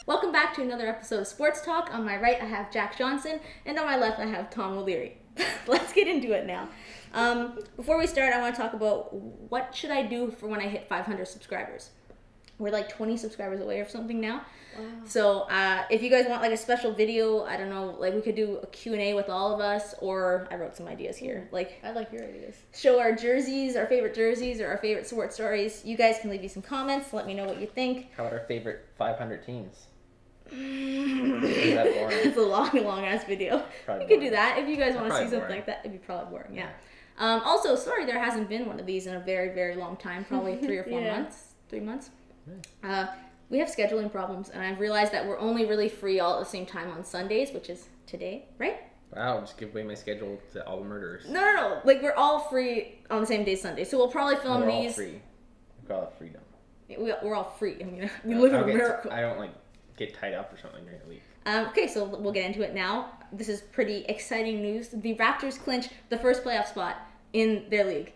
Welcome back to another episode of Sports Talk. On my right, I have Jack Johnson, and on my left, I have Tom O'Leary. Let's get into it now. Before we start, I want to talk about what should I do for when I hit 500 subscribers. We're like 20 subscribers away or something now. Wow. So if you guys want like a special video, I don't know, like we could do a Q&A with all of us, or I wrote some ideas here. Like I like your ideas. Show our jerseys, our favorite jerseys, or our favorite sports stories. You guys can leave me some comments. Let me know what you think. How about our favorite 500 teams? Is that boring? It's a long ass video. Probably We could boring. do that if you guys want to see Probably something boring. like that. It'd be probably boring, yeah. Also, sorry there hasn't been one of these in a very, very long time. Probably 3 or 4 Yeah. months. 3 months. We have scheduling problems, and I've realized that we're only really free all at the same time on Sundays, which is today, right? Wow, just give away my schedule to all the murderers. No. Like we're all free on the same day Sunday, so we'll probably film We're all these. free. We've got all the freedom. We're all free. I mean, we live in a miracle. I don't like get tied up or something during the week. Okay, so we'll get into it now. This is pretty exciting news. The Raptors clinch the first playoff spot in their league.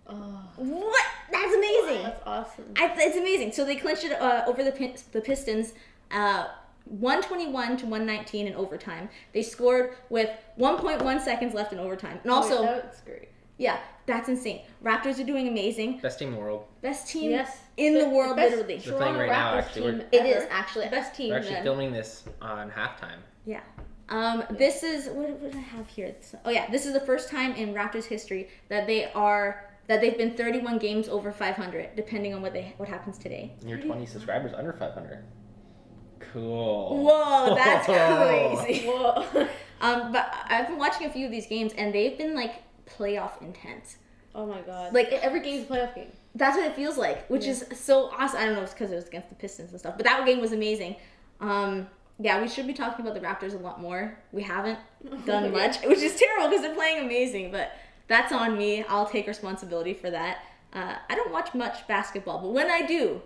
Oh, What? That's amazing. that's awesome. It's amazing. So they clinched it over the Pistons, 121 to 119 in overtime. They scored with 1.1 seconds left in overtime. And also, that's great. yeah, that's insane. Raptors are doing amazing. Best team in the world. Best team Yes. in the world, best literally. The thing right now, actually, team It is ever. actually. Best team. We're actually then. filming this on halftime. Yeah. This is what did I have here? This is the first time in Raptors history that they've been 31 games over 500, depending on what happens today. And you're 20 subscribers under 500. Cool. Whoa, that's crazy. Whoa. But I've been watching a few of these games, and they've been like playoff intense. Oh my god. Like, every game's a playoff game. That's what it feels like, which is so awesome. I don't know if it's because it was against the Pistons and stuff, but that game was amazing. Yeah, we should be talking about the Raptors a lot more. We haven't done much, which is terrible because they're playing amazing, but that's on me. I'll take responsibility for that. I don't watch much basketball, but when I do,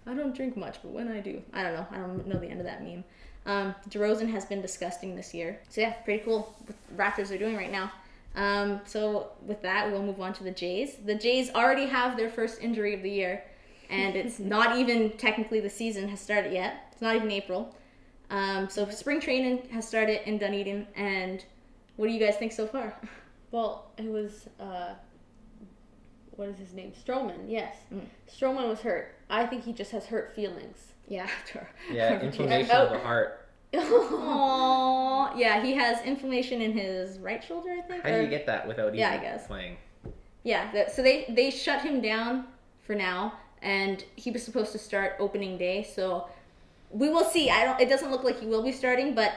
I don't drink much, but when I do, I don't know. I don't know the end of that meme. DeRozan has been disgusting this year. So yeah, pretty cool what the Raptors are doing right now. So with that, we'll move on to the Jays. The Jays already have their first injury of the year, and it's not even technically the season has started yet. It's not even April. So spring training has started in Dunedin, and what do you guys think so far? Well, it was, what is his name? Stroman, yes. Mm. Stroman was hurt. I think he just has hurt feelings. Yeah, after. Yeah, inflammation of the heart. Aww. Yeah, he has inflammation in his right shoulder, I think. How do you get that without even Yeah, I guess. playing? Yeah, so they shut him down for now, and he was supposed to start opening day, so we will see. It doesn't look like he will be starting, but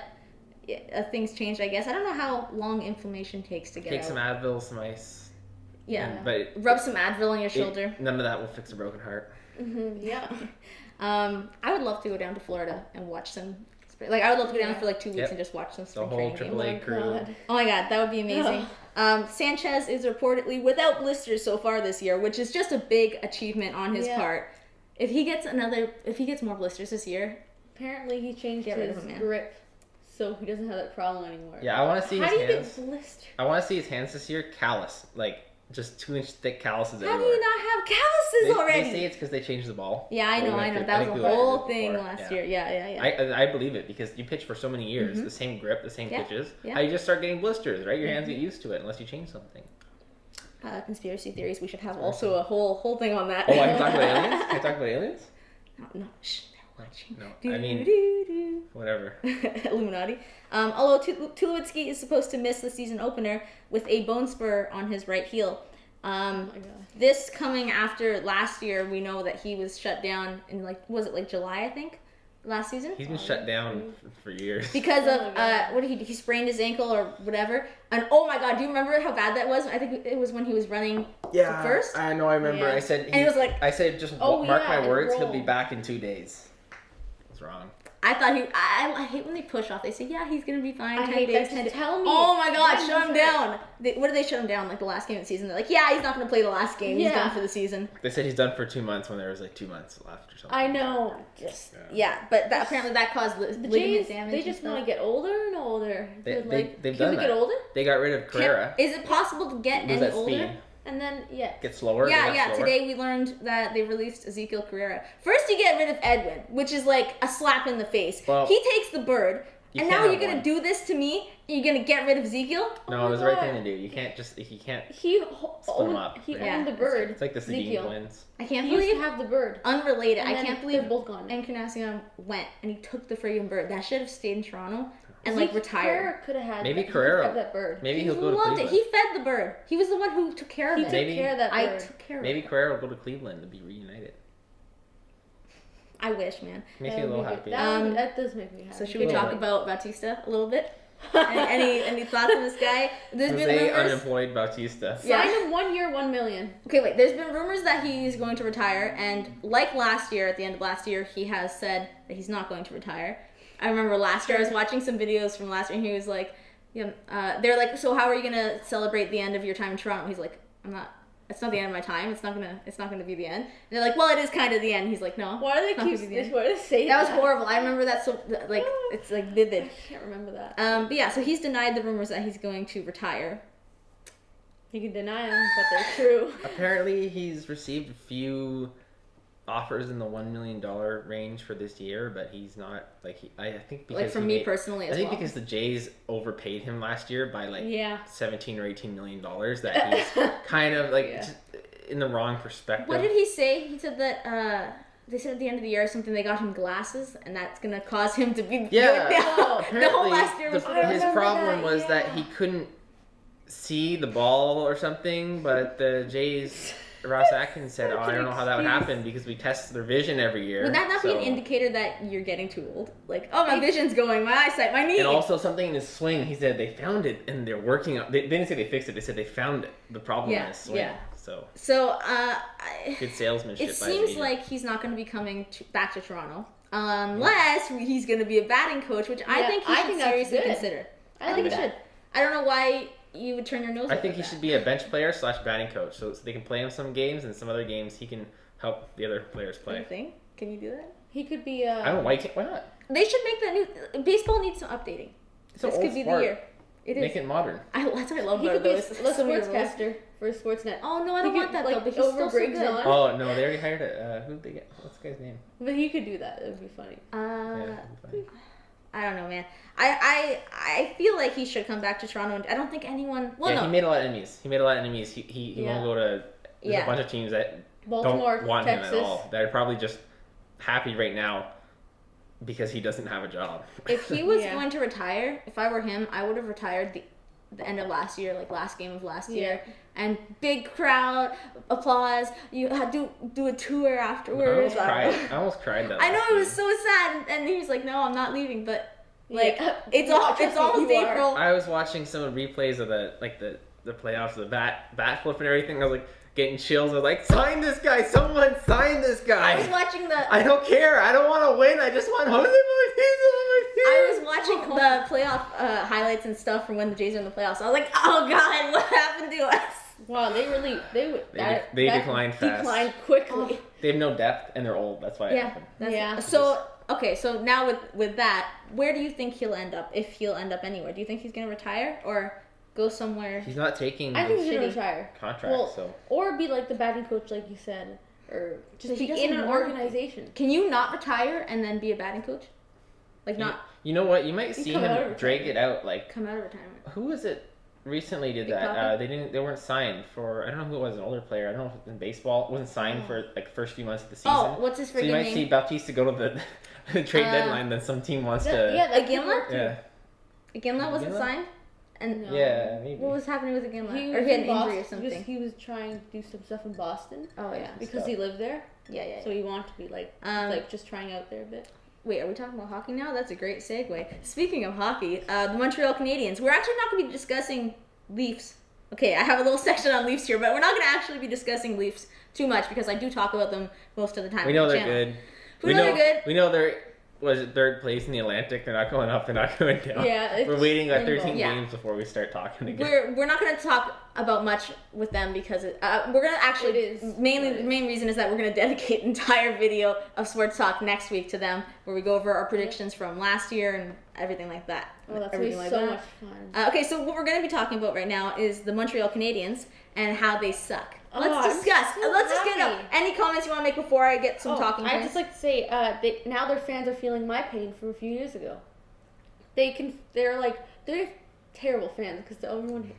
things changed, I guess. I don't know how long inflammation takes to get Take out. some Advil, some ice. Yeah. But Rub some Advil on your shoulder. none of that will fix a broken heart. Yeah. I would love to go down to Florida and watch some. Like, I would love to go down for like 2 weeks Yep. and just watch some The spring whole training games. AAA crew. God. Oh my god, that would be amazing. Sanchez is reportedly without blisters so far this year, which is just a big achievement on his part. If he gets more blisters this year, Apparently he changed Get rid of his him, man. grip, so he doesn't have that problem anymore. Yeah, I want to see How his do you hands. get blisters? I want to see his hands this year callous, like just 2-inch thick calluses how everywhere. do you not have calluses already? They say it's because they changed the ball. Yeah, I know. That was the whole thing last year. Yeah. I believe it because you pitch for so many years, the same grip, the same pitches. Yeah. How you just start getting blisters, right? Your hands get used to it unless you change something. Conspiracy theories. We should have also a whole thing on that. Oh, I can talk about aliens? Can I talk about aliens? No, shh, they're watching. No, I mean, whatever. Illuminati. Although Tulowitzki is supposed to miss the season opener with a bone spur on his right heel. Oh my god. This coming after last year, we know that he was shut down in was it July, I think, last season? He's been shut down for years. Because Oh of, my God. what did he sprained his ankle or whatever. And oh my god, do you remember how bad that was? I think it was when he was running first. I know. I remember. Yeah. I said. And it was like, I said, just Oh, mark yeah, my and words. roll. He'll be back in 2 days. I was wrong. I thought I hate when they push off. They say, yeah, he's going to be fine. I 10 hate days, that. 10 days. Tell me. Oh my god, when shut him was it? down. What did they shut him down, the last game of the season? They're like, yeah, he's not going to play the last game. He's Yeah. done for the season. They said he's done for 2 months when there was 2 months left or something. I know. Just, yeah, but apparently that caused The ligament Jays, damage. they just want to get older and older. They- They're like, they've can done we that. get older? They got rid of Carrera. Is it possible to get Lose any that older? speed. And then, yeah. Get slower. Yeah, they got slower. today we learned that they released Ezekiel Carrera. First you get rid of Edwin, which is like a slap in the face. Well, he takes the bird, you and can't now you're have going to one. do this to me? You're going to get rid of Ezekiel? No, Oh it was the my right thing God. to do. You can't just, if you can't, He Split 'em up. He Yeah, owned the that's bird. it's like the Seguin Ezekiel. twins. I can't He used believe, to have the bird. unrelated, And I then can't they're believe both gone. Encarnacion went and he took the friggin' bird. That should have stayed in Toronto and like Zeke retired. Carrera could have had. Maybe he could've Carrera. had that bird. Maybe He he'll go to loved it. Cleveland. He fed the bird. He was the one who took care of He it. took Maybe- care of that I bird. took care of Maybe it. Carrera will go to Cleveland to be reunited. I wish, man. Makes That me a little would be happy. good. That does make me happy. So should we Little talk bit. about Bautista a little bit? any thoughts on this guy? There's been Jose rumors. unemployed Bautista. Yeah. Sign him 1 year, $1 million. Okay, wait. There's been rumors that he's going to retire, and like last year, at the end of last year, he has said that he's not going to retire. I remember last year I was watching some videos from last year, and he was like, "Yeah." They're like, "So how are you gonna celebrate the end of your time in Toronto?" He's like, "I'm not. It's not the end of my time. It's not gonna be the end." And they're like, "Well, it is kind of the end." He's like, "No." Why do they it's not keep gonna be the end." Why do they say That was horrible. I remember that so like it's like vivid. I can't remember that. But yeah, so he's denied the rumors that he's going to retire. You can deny them, but they're true. Apparently, he's received a few offers in the $1 million range for this year, but he's not I think because Like for he me made- personally I as think well. because the Jays overpaid him last year by like Yeah. 17 or 18 million dollars, that he's kind of like Yeah. just in the wrong perspective. What did he say? He said that they said at the end of the year something they got him glasses and that's gonna cause him to be Yeah, good now. apparently The whole last year was I his remember problem that, was that yeah. he couldn't see the ball or something, but the Jays, Ross Atkins said, "Oh, I don't know how that would happen because we test their vision every year." Would that not be an so- indicator that you're getting too old? Like, oh, my vision's going, my eyesight, my knee. And also something in his swing, he said they found it and they're working on. They didn't say they fixed it. They said they found it, the problem in his swing. yeah. So So, good salesmanship. it by his seems agent. like he's not going to be coming back to Toronto unless he's going to be a batting coach, which I Yeah, think he I should think that's seriously good. consider. I think like he that. should. I don't know why you would turn your nose. I up think at he that. should be a bench player / batting coach, so they can play him some games, and some other games he can help the other players You play. think? Can you do that? He could be. I don't like it. Why not? They should make that new. Baseball needs some updating. It's an This old could be sport. the year. It is. Make it modern. That's what I love He about could be a those. So many rules. sportscaster for Sportsnet. Oh no, I don't He want could, that like, though. But he's over still so Briggs good. on. Oh no, they already hired a. Who'd they get? What's the guy's name? But he could do that. It would be funny. Yeah, that'd be fine. I don't know, man. I feel like he should come back to Toronto. And I don't think anyone. Well, Yeah, no. he made a lot of enemies. He Yeah. won't go to. There's Yeah. a bunch of teams that Baltimore, don't want Texas. him at all. They're probably just happy right now because he doesn't have a job. If he was Yeah. going to retire, if I were him, I would have retired the end of last year, like last game of last year, and big crowd applause. You had to do a tour I afterwards. I almost cried that. I know last it was game. so sad, and he was like, "No, I'm not leaving." But like, Yeah. it's No, it's trust me, almost you are. April. I was watching some replays of the playoffs, the bat flip and everything. I was like getting chills. I was like, sign this guy! Someone sign this guy! I was watching the. I don't care. I don't want to win. I just want Jose Bautista. I was watching the playoff highlights and stuff from when the Jays were in the playoffs. I was like, "Oh God, what happened to us?" Wow, they They declined fast. Declined quickly. They have no depth and they're old. That's why. It Yeah. happened. Yeah. So okay, so now with that, where do you think he'll end up? If he'll end up anywhere, do you think he's gonna retire or go somewhere? He's not taking I think he's gonna Shitty. retire. contract. Well, so or be like the batting coach, like you said, or just But he be doesn't in an want- organization. Can you not retire and then be a batting coach? Like not you know what? You might see come out him of drag retirement. it out. Like come out of retirement. who was it? Recently did Big that. Papa? They weren't signed for. I don't know who it was. An older player. I don't know if it was in baseball. It wasn't signed for like first few months of the season. Oh, what's his so you freaking might name? see Bautista go to the trade deadline. Then some team wants to. Yeah, that Iginla? could work too. Yeah. Iginla wasn't Iginla? signed, and No. Yeah. Maybe. what was happening with Iginla? He Or was he had in an injury or Boston. something. He was trying to do some stuff in Boston Oh yeah, because So- he lived there, yeah. so he wanted to be like just trying out there a bit. Wait, are we talking about hockey now? That's a great segue. Speaking of hockey, the Montreal Canadiens. We're actually not going to be discussing Leafs. Okay, I have a little section on Leafs here, but we're not going to actually be discussing Leafs too much because I do talk about them most of the time. We on know the they're channel. good. We know they're good. We know they're was it third place in the Atlantic. They're not going up. They're not going down. Yeah, We're waiting like limbo. 13 Yeah. games before we start talking again. We're not going to talk about much with them because we're gonna actually the main reason is that we're gonna dedicate an entire video of Sports Talk next week to them, where we go over our predictions from last year and everything like that. Oh, that's gonna be so much fun. Okay, so what we're gonna be talking about right now is the Montreal Canadiens and how they suck. Let's discuss. Let's just get up. Any comments you want to make before I get some talking points? I'd just like to say, now their fans are feeling my pain from a few years ago. They're terrible fans because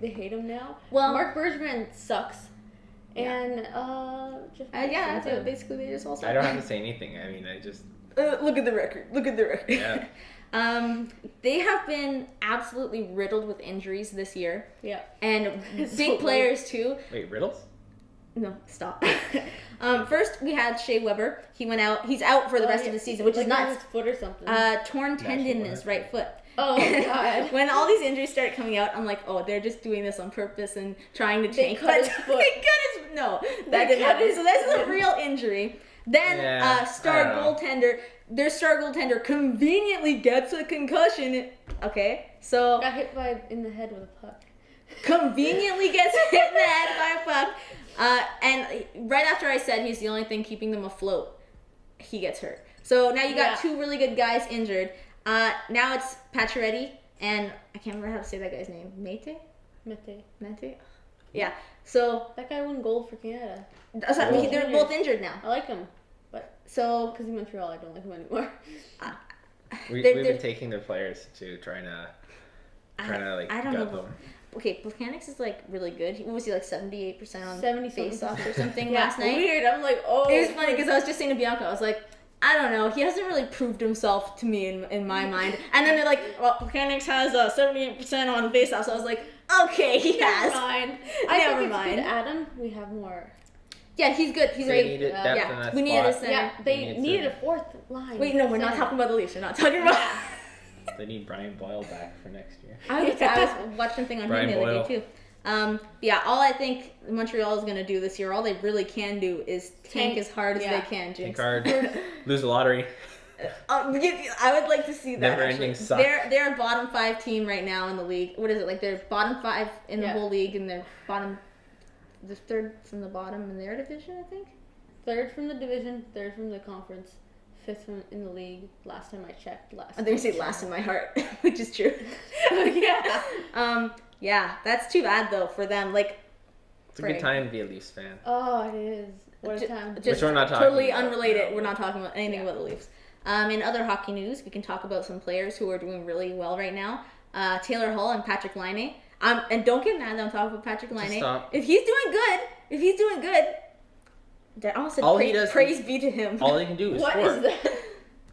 they hate him now. Well, Mark Bergevin sucks, and basically they just all suck. I don't have to say anything. I mean, I just look at the record. Yeah. They have been absolutely riddled with injuries this year. Yeah, and big players too. Wait, riddles? No, stop. First, we had Shea Weber. He went out. He's out for the rest of the season, which is nuts. His foot or something. Torn tendon in his right foot. Oh, God. When all these injuries started coming out, I'm like, oh, they're just doing this on purpose and trying to tank. They cut his foot. No, that didn't happen. So this is a real injury. Then their star goaltender conveniently gets a concussion. Okay, so got hit in the head with a puck. Conveniently gets hit in the head by a puck. And right after I said he's the only thing keeping them afloat, he gets hurt. So now you got two really good guys injured. Now it's Pacioretty and I can't remember how to say that guy's name. Mete? Yeah. So that guy won gold for Canada. They're both injured now. I like him, but because he's Montreal, I don't like him anymore. We've been taking their players to trying to gut them. Okay, Mechanics is really good. What was he 78% on 70 face-offs or something last night? Weird. I'm like, oh. It was funny because I was just saying to Bianca, I was like, I don't know. He hasn't really proved himself to me in my mind. And then they're like, well, Mechanics has 78% on face-offs. So I was like, okay, he has. Never mind. Adam, we have more. Yeah, he's good. He's great. Needed depth in that we needed a center. Yeah, they needed a fourth line. Wait, no, we're not talking about the Leafs. We're not talking about. They need Brian Boyle back for next year. I was watching something on him the other day too. All I think Montreal is going to do this year, all they really can do is tank as hard as they can. Tank hard, lose the lottery. I would like to see that. Never ending suck. They're a bottom 5 team right now in the league. What is it, they're bottom 5 in the whole league, and they're the third from the bottom in their division, I think? Third from the division, third from the conference. 5th in the league. Last time I checked. I think you say last in my heart, which is true. Yeah. That's too bad though for them. It's a good time to be a Leafs fan. Oh, it is. What a time! Which we're not talking totally about. Unrelated. No. We're not talking about anything about the Leafs. In other hockey news, we can talk about some players who are doing really well right now. Taylor Hall and Patrick Laine. And don't get mad that I'm talking about Patrick Laine. Stop. If he's doing good. I almost said praise be to him. All he can do is score. What is that?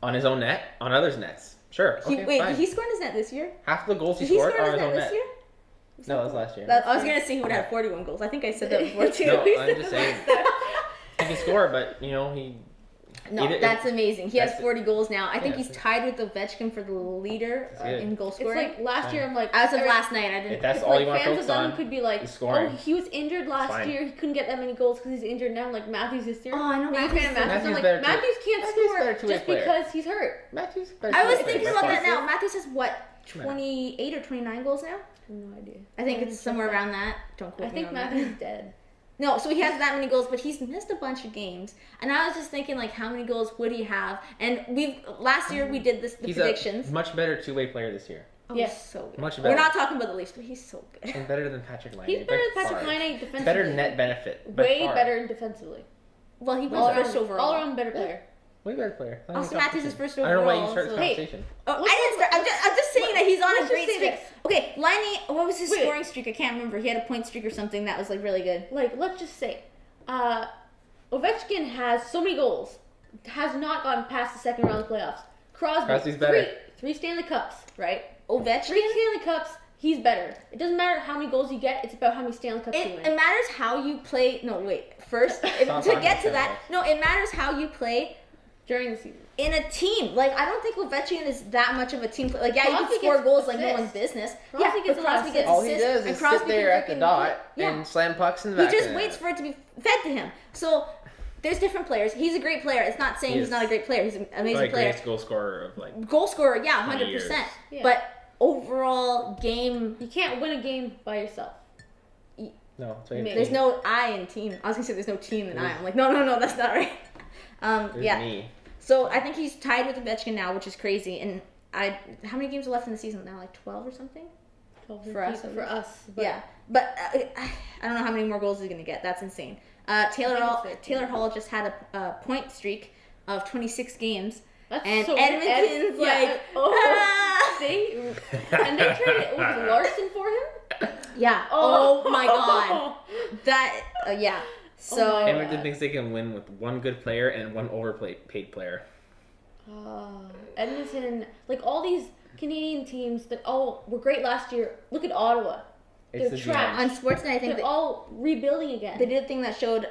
On his own net, on others' nets. Sure. Did he score in his net this year? Half the goals he scored are his own net. This year? No, that was last year. I was going to say he would have 41 goals. I think I said that before too. No, I'm just saying. He can score, but he... No, that's amazing. He has 40 goals now. I think he's tied with Ovechkin for the leader in goal scoring. It's last year, I'm like... As of last night, I didn't... If that's all you want to focus on, could be like, scoring. Oh, he was injured last year. He couldn't get that many goals because he's injured now. Like, Matthews this year. Oh, I know. Matthews can't score just because he's hurt. I was thinking about that now. Matthews has, 28 or 29 goals now? No idea. I think it's somewhere around that. Don't quote me on that. I think Matthews is dead. No, so he has that many goals, but he's missed a bunch of games. And I was just thinking, how many goals would he have? And last year we did the predictions. He's a much better two-way player this year. Oh, yes, so good. Much better. We're not talking about the Leafs, but he's so good. And better than Patrick Laine. He's better than Patrick Laine defensively. Better net benefit. Way better defensively. Well, he was first overall. All around better player. Way better player. Austin Matthews is first overall. I don't know why you started the conversation. I'm just saying that he's on a great streak. Okay, Laine, what was his scoring streak? I can't remember. He had a point streak or something that was really good. Let's just say, Ovechkin has so many goals, has not gotten past the second round of the playoffs. Crosby's better. Three Stanley Cups, right? Ovechkin? 3 Stanley Cups, he's better. It doesn't matter how many goals you get, it's about how many Stanley Cups you win. It matters how you play. No, wait. First, to get to that, it matters how you play during the season. In a team. I don't think Ovechkin is that much of a team player. You can score goals like no one's business. Crosby gets assists. All he does is sit there at the dot and slam pucks in the back. He just waits for it to be fed to him. So, there's different players. He's a great player. It's not saying he's not a great player. He's an amazing player. Greatest goal scorer of Goal scorer, 100%. Yeah. But overall game... You can't win a game by yourself. No, it's right. There's no I in team. I was gonna say there's no team in I. I'm like, no, that's not right. There's me. So I think he's tied with Ovechkin now, which is crazy. And how many games are left in the season now? Like 12 or something? 12 for us. But yeah, but I don't know how many more goals he's gonna get. That's insane. Taylor Hall just had a point streak of 26 games. That's and so Edmonton's like, and they traded Larson for him. Yeah. Oh my God. That yeah. So Edmonton thinks they can win with one good player and one overpaid player. Edmonton, like all these Canadian teams that were great last year. Look at Ottawa. They're trash. On Sportsnet, I think they're all rebuilding again. They did a thing that showed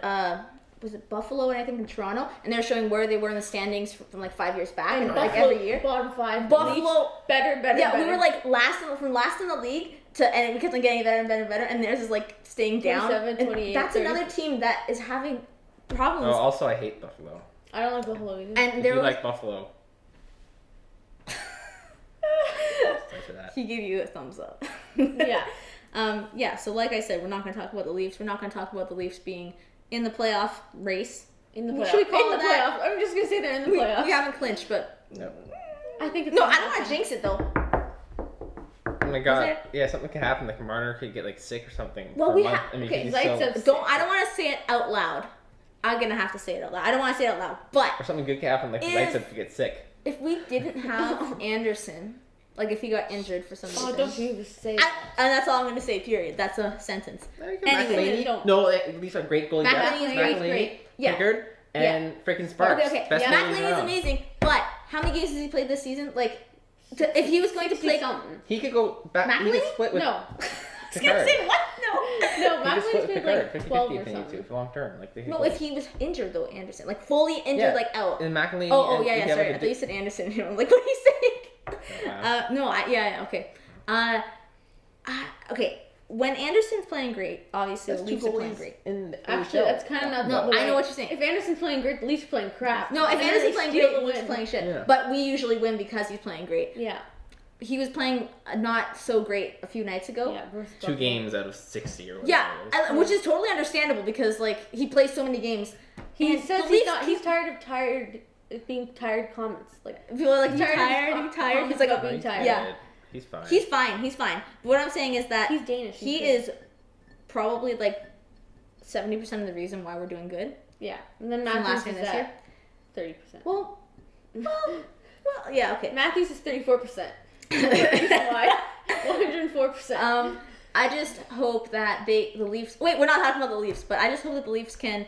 was it Buffalo and I think in Toronto, and they were showing where they were in the standings from like 5 years back, and like every year. Bottom 5. Buffalo better. Yeah, better. we were like from last in the league and we kept on getting better and better and better, and theirs is like staying down. 28. That's 30. another team that is having problems. Oh, also I hate Buffalo. I don't like Buffalo either. And you like Buffalo. He gave you a thumbs up. Yeah. Yeah, so like I said, we're not going to talk about the Leafs. We're not going to talk about the Leafs being in the playoff race. In the playoff. Should we call it playoff? I'm just going to say they're in the playoffs. We haven't clinched, but... No. I think it's... No, I don't want to jinx it, though. Oh my God. Yeah, something could happen. Like Marner could get like sick or something. Well, we have... Okay, I don't want to say it out loud. I'm going to have to say it out loud. I don't want to say it out loud, but... Or something good could happen, like the Zaitsev could get sick. If we didn't have Anderson... Like if he got injured for some reason. Oh, don't you even say that. And that's all I'm going to say, period. That's a sentence. Anyway, no, these are great goalies. McElhinney is great. Yeah. Pickard and freaking Sparks. Okay. Best McElhinney is amazing, but how many games has he played this season? Like, if he was going to play... something. He could go back. McElhinney? He could split with No. I was going to say, what? No, McElhinney's played like 50-50 12 if or they need something. to, for long term. Like, No, if he was injured, though, Anderson. Like, fully injured, like, out. And McElhinney... Sorry. I thought you said Anderson. I'm like, what are you saying? Wow. Okay. Okay. When Anderson's playing great, obviously the Leafs are playing great. Actually, that's kind of not the way. I know what you're saying. If Anderson's playing great, the Leafs are playing crap. No, if Anderson's playing great, the Leafs are playing shit. Yeah. But we usually win because he's playing great. Yeah. He was playing not so great a few nights ago. Yeah, 2 games out of 60 or whatever. Yeah, which is totally understandable because like he plays so many games. He says he's tired of being tired comments. Like people are like, you tired? He's like, being tired. Yeah. He's fine. He's fine. But what I'm saying is that he's Danish. He is probably like 70% of the reason why we're doing good. Yeah. And then Matthews is at 30%. Well, yeah, okay. Matthews is 34%. Why? 104%. I just hope that the Leafs... Wait, we're not talking about the Leafs, but I just hope that the Leafs can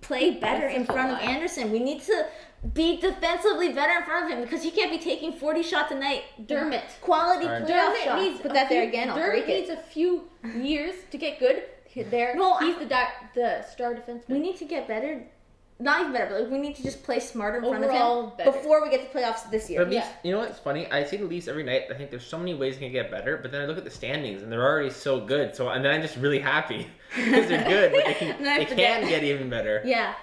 play better in front of Anderson. We need to be defensively better in front of him because he can't be taking 40 shots a night. Dermott. Quality playoff shots. Needs Put that there again, I'll break it. Dermott needs a few years to get good. He's the star defenseman. We need to get better. Not even better, but like we need to just play smarter in front Overall, of him better. before we get to playoffs this year. The Leafs, you know what's funny? I see the Leafs every night. I think there's so many ways they can get better, but then I look at the standings and they're already so good. And then I'm just really happy because they're good, but they can get even better. Yeah.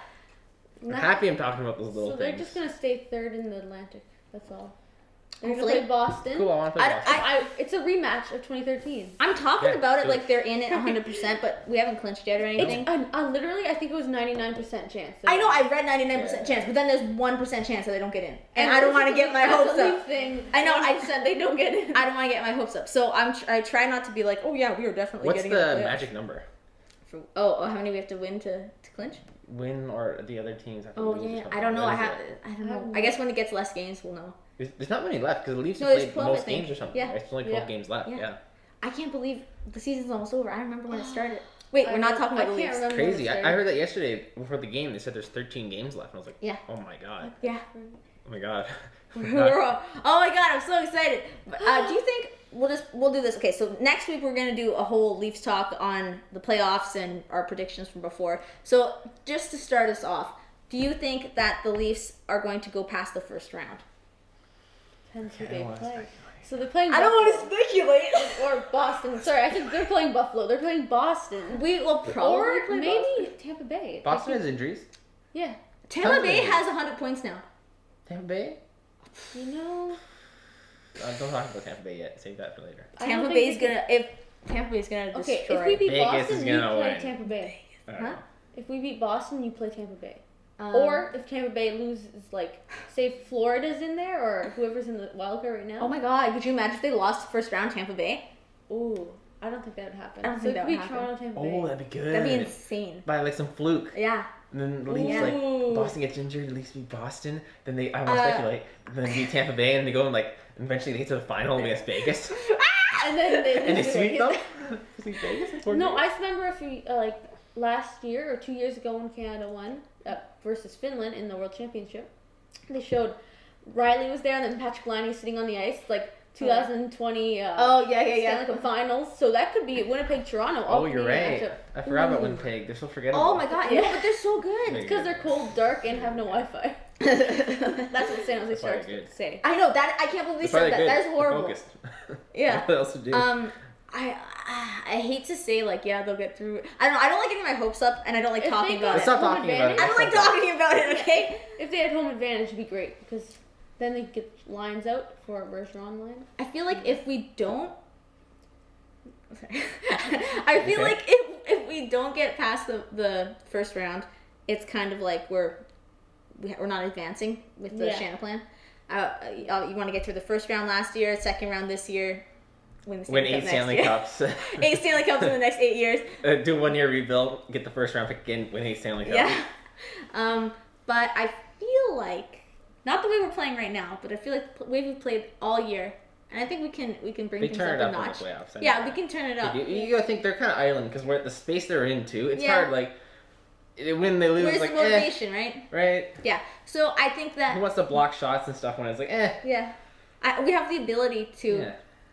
I'm happy I'm talking about those little things. So they're just gonna stay third in the Atlantic. That's all. They're gonna play Boston. Cool, I want to play Boston. It's a rematch of 2013. I'm talking about it like they're in it 100%, but we haven't clinched yet or anything. Literally, I think it was 99% chance. I know, I read 99% chance, but then there's 1% chance that they don't get in. And I don't want to get my hopes up. I know, I said they don't get in. I don't want to get my hopes up. So I try not to be like, oh yeah, we are definitely getting in. What's the magic number? How many we have to win to clinch? Win or the other teams have to lose. Yeah. I don't know. I don't know. I guess when it gets less games, we'll know. There's not many left because the Leafs have played 12, most games or something. Yeah. There's only 12 games left. Yeah. I can't believe the season's almost over. I remember when it started. Wait, we're not talking about the Leafs. Crazy. I heard that yesterday before the game. They said there's 13 games left. And I was like, yeah. Oh my god. Yeah. Oh my god. Oh my god, I'm so excited. Do you think we'll do this? Okay, so next week we're gonna do a whole Leafs talk on the playoffs and our predictions from before. So just to start us off, do you think that the Leafs are going to go past the first round? Depends who they play. So they're playing. I don't want to speculate. Or Boston. Sorry, I think they're playing Buffalo. They're playing Boston. We will probably play maybe Boston. Tampa Bay. Boston has injuries. Yeah. Tampa Bay has 100 points now. Tampa Bay? You know. Don't talk about Tampa Bay yet. Save that for later. Tampa Bay's gonna Tampa Bay's gonna destroy. Okay, if we beat Vegas Boston, is you gonna play win. Tampa Bay. Huh? If we beat Boston, you play Tampa Bay. Or if Tampa Bay loses, like, say Florida's in there or whoever's in the wild card right now. Oh my god, could you imagine if they lost first round Tampa Bay? Ooh, I don't think that would happen. I don't think that would happen. Toronto, Tampa Bay. Oh, that'd be good. That'd be insane. By like some fluke. Yeah. And then the Leafs, Yeah. like, Boston gets injured, the Leafs beat Boston. Then they, I want to speculate, then they beat Tampa Bay, and they go and, like, eventually they get to the final against Vegas. And then they And they lose sweep it. them? Sweep Vegas? No, I remember if we, like, last year or 2 years ago when Canada won versus Finland in the World Championship, they showed Riley was there and then Patrick Laine was sitting on the ice, like, 2020 Stanley Cup Finals. So that could be Winnipeg, Toronto. Oh, you're right. I forgot about Winnipeg. They're so forgettable. Oh my god, Yeah. no, but they're so good. It's because they're cold, dark, and have no Wi-Fi. That's what San Jose That's Sharks probably good. say. I know that. I can't believe they said that. Good. That is horrible. They're focused. Yeah. What else to do? I hate to say like they'll get through. I don't like getting my hopes up, and I don't like If talking they about Let's it. stop talking about it. I don't like talking about it. Okay. If they had home advantage, it'd be great because then they get lines out for a Bergeron line. I feel like if we don't, I feel Okay. like if we don't get past the first round, it's kind of like we're not advancing with the Shanna plan. You want to get through the first round last year, second round this year, win the Win Stanley 8 Cup Stanley next year. Cups. 8 Stanley Cups in the next 8 years. Do 1 year rebuild, get the first round pick again, win 8 Stanley Cups. Yeah. But I feel like not the way we're playing right now, but I feel like the way we've played all year, and I think we can bring They things turn up it a up in notch. the playoffs. I Yeah, know. we can turn it up. You gotta think they're kind of island because we're at the space they're in too. It's Yeah. hard, like they win, they lose, Where's like the motivation, right? right. Yeah. So I think that Who wants to block shots and stuff when it's like yeah, we have the ability to Yeah.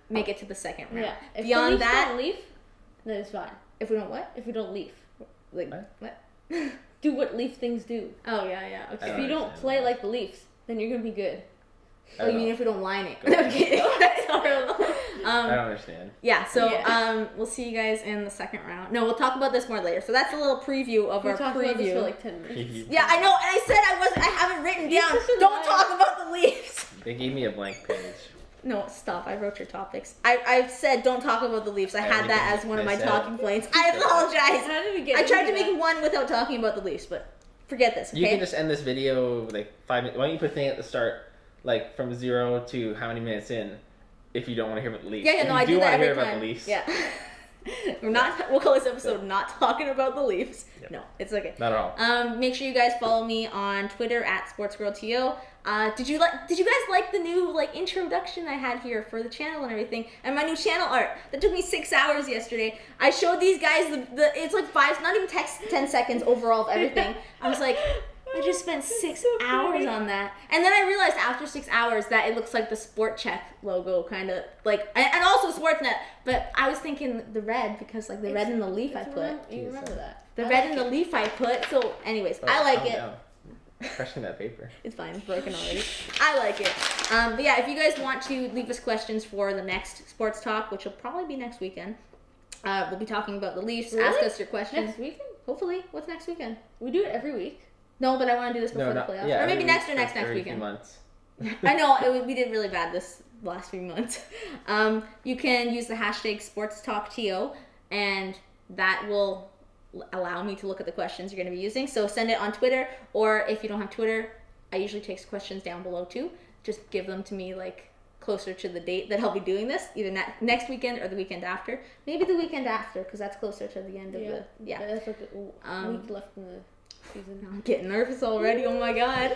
make it to the second round. Yeah. If Beyond the Leafs that, don't leave, then it's fine. if we don't what? If we don't leave, Like What? do what Leaf things do. Oh yeah. Okay. If you don't understand play that. like the Leafs, then you're gonna be good. Oh, you mean if we don't line it? Go I'm kidding. That's horrible. I don't understand. Yeah, so Yeah. we'll see you guys in the second round. No, we'll talk about this more later. So that's a little preview of We our talked about this preview. for like 10 minutes. Yeah, I know, and I said I have it written He's down. such a Don't liar. talk about the Leafs. They gave me a blank page. No, stop. I wrote your topics. I said don't talk about the Leafs. I had that as one of my talking points. I apologize. How did we get I tried to into make that? one without talking about the Leafs, but forget this, okay? You can just end this video like 5 minutes. Why don't you put a thing at the start, like from 0 to how many minutes in, if you don't want to hear about the Leafs. Yeah, If no, you I do that want to every hear time. about the Leafs. Yeah. We'll call this episode not talking about the Leafs. Yep. No, it's okay. Not at all. Make sure you guys follow me on Twitter at SportsGirlTO. Did you guys like the new introduction I had here for the channel and everything, and my new channel art that took me 6 hours yesterday? I showed these guys the it's like 5, not even 10 seconds overall of everything. I was like, I just spent 6 hours on that, and then I realized after 6 hours that it looks like the Sport Check logo, kind of like, and also Sportsnet. But I was thinking the red because like the red and the leaf I put. You remember that? The red and the leaf I put. So, anyways, Oh, I like calm it. down. Crushing that paper. It's fine. It's broken already. I like it. But yeah, if you guys want to leave us questions for the next Sports Talk, which will probably be next weekend, we'll be talking about the Leafs. Really? Ask us your questions. Next weekend? Hopefully. What's next weekend? We do it every week. No, but I want to do this before No, the not, playoffs. yeah, or maybe every next week or next for next every few weekend. months. I know. We did really bad this last few months. You can use the hashtag SportsTalkTO, and that will allow me to look at the questions you're going to be using. So send it on Twitter, or if you don't have Twitter, I usually take questions down below too. Just give them to me closer to the date that I'll be doing this, either next weekend or the weekend after. Maybe the weekend after, because that's closer to the end of the That's like a week left in the season. I'm getting nervous already. Oh my god.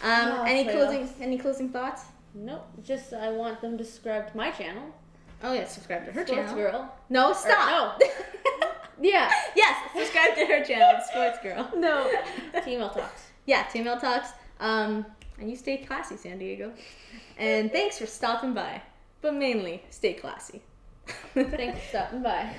Any closing thoughts? Nope. Just I want them to subscribe to my channel. Oh yeah, subscribe to her Sports channel. Girl. No, stop. No. Yeah. Yes, subscribe to her channel, Sports Girl. No. Female Talks. Yeah, Team Talks. And you stay classy, San Diego. And thanks for stopping by. But mainly, stay classy. Thanks for stopping by.